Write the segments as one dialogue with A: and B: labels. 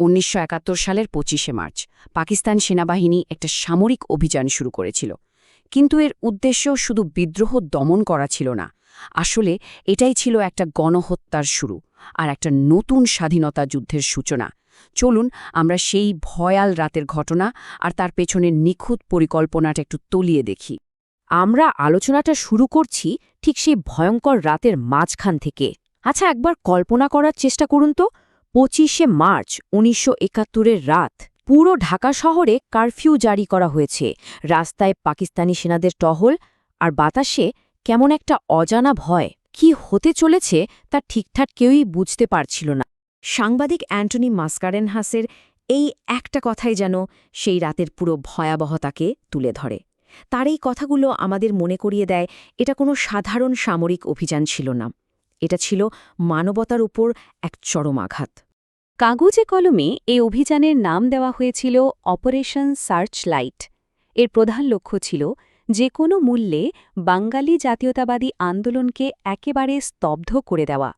A: ১৯৭১ সালের ২৫শে মার্চ পাকিস্তান সেনাবাহিনী একটা সামরিক অভিযান শুরু করেছিল। কিন্তু এর উদ্দেশ্য শুধু বিদ্রোহ দমন করা ছিল না। আসলে এটাই ছিল একটা গণহত্যার শুরু আর একটা নতুন স্বাধীনতা যুদ্ধের সূচনা। চলুন আমরা সেই ভয়াল রাতের ঘটনা আর তার পেছনের নিখুঁত পরিকল্পনাটা একটু তলিয়ে দেখি।
B: আমরা আলোচনাটা শুরু করছি ঠিক সেই ভয়ঙ্কর রাতের মাঝখান থেকে। আচ্ছা, একবার কল্পনা করার চেষ্টা করুন তো। ২৫শে মার্চ ১৯৭১-এর রাত। পুরো ঢাকা শহরে কারফিউ জারি করা হয়েছে। রাস্তায় পাকিস্তানি সেনাদের টহল, আর বাতাসে কেমন একটা অজানা ভয়। কি হতে চলেছে তা ঠিকঠাক কেউই বুঝতে পারছিল না। সাংবাদিক অ্যান্টনি মাসকারেনহাসের এই একটা কথাই যেন সেই রাতের পুরো ভয়াবহতাকে তুলে ধরে। তার এই কথাগুলো আমাদের মনে করিয়ে দেয় এটা কোনো সাধারণ সামরিক অভিযান ছিল না। এটা ছিল মানবতার উপর এক চরম আঘাত।
C: কাগজে কলমে এই অভিযানের নাম দেওয়া হয়েছিল অপারেশন সার্চ লাইট। এর প্রধান লক্ষ্য ছিল যে কোনো মূল্যে বাঙালি জাতীয়তাবাদী আন্দোলনকে একেবারে স্তব্ধ করে দেওয়া।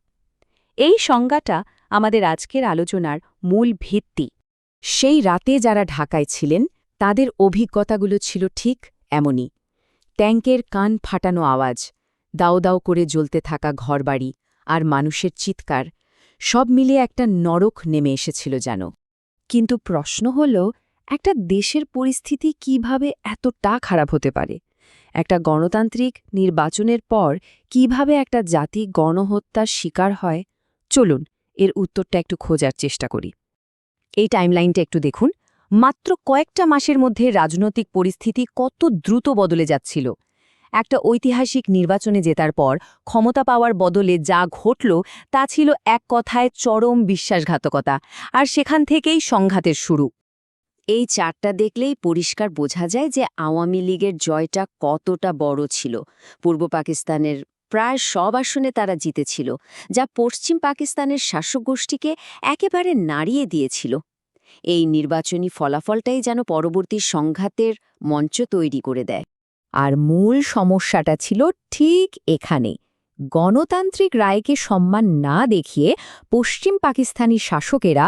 C: এই সংজ্ঞাটা আমাদের আজকের আলোচনার মূল ভিত্তি।
B: সেই রাতে যারা ঢাকায় ছিলেন তাদের অভিজ্ঞতাগুলো ছিল ঠিক এমনই। ট্যাঙ্কের কান ফাটানো আওয়াজ, দাউ দাউ করে জ্বলতে থাকা ঘরবাড়ি আর মানুষের চিৎকার, সব মিলিয়ে একটা নরক নেমে এসেছিল যেন।
C: কিন্তু প্রশ্ন হল, একটা দেশের পরিস্থিতি কিভাবে এতটা খারাপ হতে পারে? একটা গণতান্ত্রিক নির্বাচনের পর কিভাবে একটা জাতি গণহত্যার শিকার হয়? চলুন এর উত্তরটা একটু খোঁজার চেষ্টা করি।
B: এই টাইমলাইনটা একটু দেখুন। মাত্র কয়েকটা মাসের মধ্যে রাজনৈতিক পরিস্থিতি কত দ্রুত বদলে যাচ্ছিল। একটা ঐতিহাসিক নির্বাচনে জেতার পর ক্ষমতা পাওয়ার বদলে যা ঘটল তা ছিল এক কথায় চরম বিশ্বাসঘাতকতা, আর সেখান থেকেই সংঘাতের শুরু। এই চারটা দেখলেই পরিষ্কার বোঝা যায় যে আওয়ামী লীগের জয়টা কতটা বড় ছিল। পূর্ব পাকিস্তানের প্রায় সব আসনে তারা জিতেছিল, যা পশ্চিম পাকিস্তানের শাসক গোষ্ঠীকে একেবারে নাড়িয়ে দিয়েছিল। এই নির্বাচনী ফলাফলটাই যেন পরবর্তী সংঘাতের মঞ্চ তৈরি করে দেয়। আর মূল সমস্যাটা ছিল ঠিক এখানে। গণতান্ত্রিক রায়কে সম্মান না দেখিয়ে পশ্চিম পাকিস্তানি শাসকেরা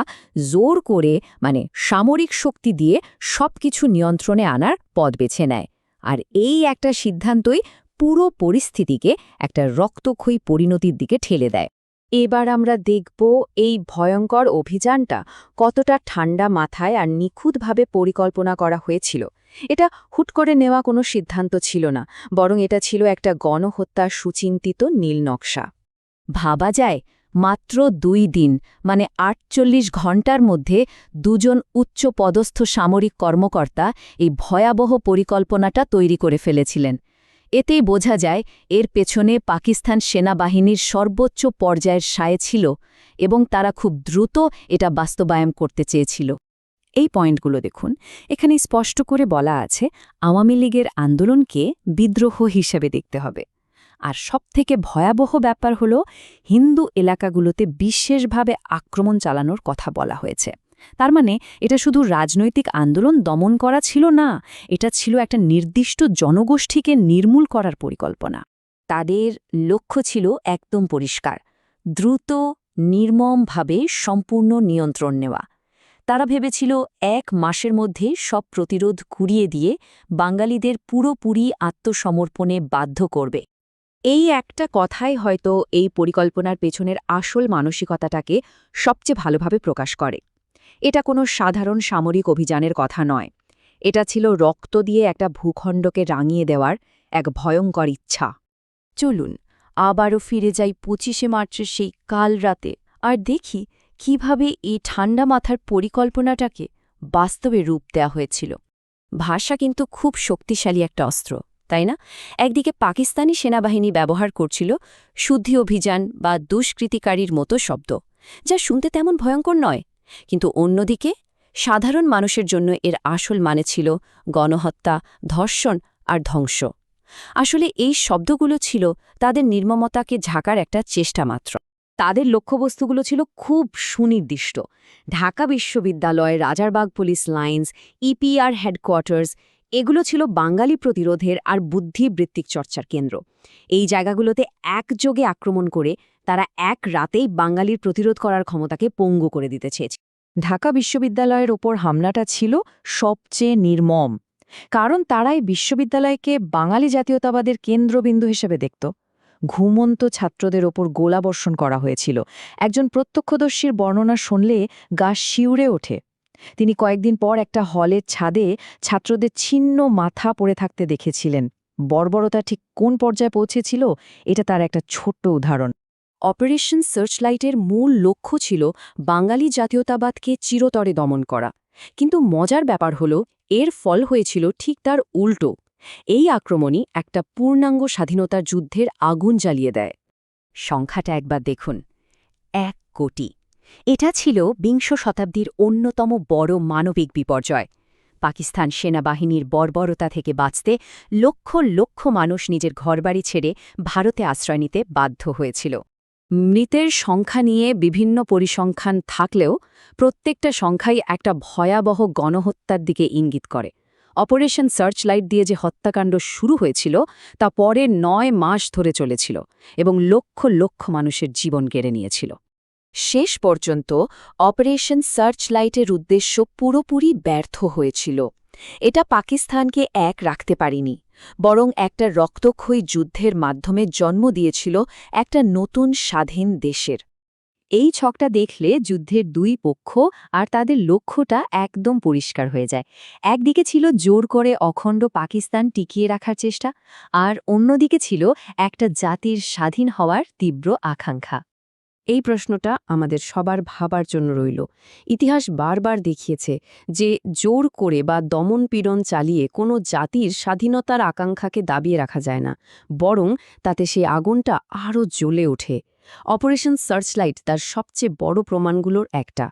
B: জোর করে, সামরিক শক্তি দিয়ে সবকিছু নিয়ন্ত্রণে আনার পথ বেছে নেয়। আর এই একটা সিদ্ধান্তই পুরো পরিস্থিতিকে একটা রক্তক্ষয়ী পরিণতির দিকে ঠেলে দেয়।
C: এবার আমরা দেখব এই ভয়ঙ্কর অভিযানটা কতটা ঠান্ডা মাথায় আর নিখুঁতভাবে পরিকল্পনা করা হয়েছিল। এটা হুট করে নেওয়া কোনো সিদ্ধান্ত ছিল না, বরং এটা ছিল একটা গণহত্যার সুচিন্তিত নীলনকশা।
B: ভাবা যায়, মাত্র ২ দিন ৪৮ ঘণ্টার মধ্যে দুজন উচ্চপদস্থ সামরিক কর্মকর্তা এই ভয়াবহ পরিকল্পনাটা তৈরি করে ফেলেছিলেন। এতেই বোঝা যায় এর পেছনে পাকিস্তান সেনাবাহিনীর সর্বোচ্চ পর্যায়ের সায় ছিল এবং তারা খুব দ্রুত এটা বাস্তবায়ন করতে চেয়েছিল।
C: এই পয়েন্টগুলো দেখুন। এখানে স্পষ্ট করে বলা আছে আওয়ামী লীগের আন্দোলনকে বিদ্রোহ হিসেবে দেখতে হবে। আর সবথেকে ভয়াবহ ব্যাপার হল, হিন্দু এলাকাগুলোতে বিশেষভাবে আক্রমণ চালানোর কথা বলা হয়েছে। তার মানে এটা শুধু রাজনৈতিক আন্দোলন দমন করা ছিল না, এটা ছিল একটা নির্দিষ্ট জনগোষ্ঠীকে নির্মূল করার পরিকল্পনা।
B: তাদের লক্ষ্য ছিল একদম পরিষ্কার: দ্রুত, নির্মমভাবে সম্পূর্ণ নিয়ন্ত্রণ নেওয়া। তারা ভেবেছিল ১ মাসের মধ্যে সব প্রতিরোধ ঘুরিয়ে দিয়ে বাঙালিদের পুরোপুরি আত্মসমর্পণে বাধ্য করবে।
C: এই একটা কথাই হয়তো এই পরিকল্পনার পেছনের আসল মানসিকতাটাকে সবচেয়ে ভালোভাবে প্রকাশ করে। এটা কোনো সাধারণ সামরিক অভিযানের কথা নয়। এটা ছিল রক্ত দিয়ে একটা ভূখণ্ডকে রাঙিয়ে দেওয়ার এক ভয়ঙ্কর ইচ্ছা। চলুন আবারও ফিরে যাই ২৫শে মার্চের সেই কাল রাতে, আর দেখি কিভাবে এই ঠান্ডা মাথার পরিকল্পনাটাকে বাস্তবে রূপ দেওয়া হয়েছিল।
B: ভাষা কিন্তু খুব শক্তিশালী একটা অস্ত্র, তাই না? একদিকে পাকিস্তানি সেনাবাহিনী ব্যবহার করছিল শুদ্ধি অভিযান বা দুষ্কৃতিকারীর মতো শব্দ, যা শুনতে তেমন ভয়ঙ্কর নয়। কিন্তু অন্যদিকে সাধারণ মানুষের জন্য এর আসল মানে ছিল গণহত্যা, ধর্ষণ আর ধ্বংস। আসলে এই শব্দগুলো ছিল তাদের নির্মমতাকে ঝাঁকার একটা চেষ্টা মাত্র। তাদের লক্ষ্যবস্তুগুলো ছিল খুব সুনির্দিষ্ট: ঢাকা বিশ্ববিদ্যালয়, Rajarbagh police lines, EPR headquarters. এগুলো ছিল বাঙালি প্রতিরোধের আর বুদ্ধিবৃত্তিক চর্চার কেন্দ্র। এই জায়গাগুলোতে একযোগে আক্রমণ করে তারা এক রাতেই বাঙালির প্রতিরোধ করার ক্ষমতাকে পঙ্গু করে দিতে চেয়েছে। ঢাকা বিশ্ববিদ্যালয়ের ওপর হামলাটা ছিল সবচেয়ে নির্মম, কারণ তারাই বিশ্ববিদ্যালয়কে বাঙালি জাতীয়তাবাদের কেন্দ্রবিন্দু হিসেবে দেখত। ঘুমন্ত ছাত্রদের ওপর গোলাবর্ষণ করা হয়েছিল। একজন প্রত্যক্ষদর্শীর বর্ণনা শুনলে গা শিউরে ওঠে। তিনি কয়েকদিন পর একটা হলের ছাদে ছাত্রদের ছিন্ন মাথা পড়ে থাকতে দেখেছিলেন। বর্বরতা ঠিক কোন পর্যায়ে পৌঁছেছিল, এটা তার একটা ছোট্ট উদাহরণ।
A: অপারেশন সার্চলাইটের মূল লক্ষ্য ছিল বাঙালি জাতীয়তাবাদকে চিরতরে দমন করা। কিন্তু মজার ব্যাপার হল, এর ফল হয়েছিল ঠিক তার উল্টো। এই আক্রমণই একটা পূর্ণাঙ্গ স্বাধীনতার যুদ্ধের আগুন জ্বালিয়ে দেয়। সংখ্যাটা একবার দেখুন, 1 কোটি। এটা ছিল বিংশ শতাব্দীর অন্যতম বড় মানবিক বিপর্যয়। পাকিস্তান সেনাবাহিনীর বর্বরতা থেকে বাঁচতে লক্ষ লক্ষ মানুষ নিজের ঘরবাড়ি ছেড়ে ভারতে আশ্রয় নিতে বাধ্য হয়েছিল। মৃতের সংখ্যা নিয়ে বিভিন্ন পরিসংখ্যান থাকলেও প্রত্যেকটা সংখ্যাই একটা ভয়াবহ গণহত্যার দিকে ইঙ্গিত করে। অপারেশন সার্চলাইট দিয়ে যে হত্যাকাণ্ড শুরু হয়েছিল তা পরে 9 মাস ধরে চলেছিল এবং লক্ষ লক্ষ মানুষের জীবন কেড়ে নিয়েছিল। শেষ পর্যন্ত অপারেশন সার্চলাইটের উদ্দেশ্য পুরোপুরি ব্যর্থ হয়েছিল। এটা পাকিস্তানকে এক রাখতে পারেনি, বরং একটা রক্তক্ষয়ী যুদ্ধের মাধ্যমে জন্ম দিয়েছিল একটা নতুন স্বাধীন দেশের।
B: এই ছকটা দেখলে যুদ্ধের দুই পক্ষ আর তাদের লক্ষ্যটা একদম পরিষ্কার হয়ে যায়। একদিকে ছিল জোর করে অখণ্ড পাকিস্তান টিকিয়ে রাখার চেষ্টা, আর অন্যদিকে ছিল একটা জাতির স্বাধীন হওয়ার তীব্র আকাঙ্ক্ষা।
A: এই প্রশ্নটা আমাদের সবার ভাবার জন্য রইল। ইতিহাস বারবার দেখিয়েছে যে জোর করে বা দমনপীড়ন চালিয়ে কোনো জাতির স্বাধীনতার আকাঙ্ক্ষাকে দাবিয়ে রাখা যায় না, বরং তাতে সেই আগুনটা আরও জ্বলে ওঠে। অপারেশন সার্চলাইট তার সবচেয়ে বড় প্রমাণগুলোর একটা।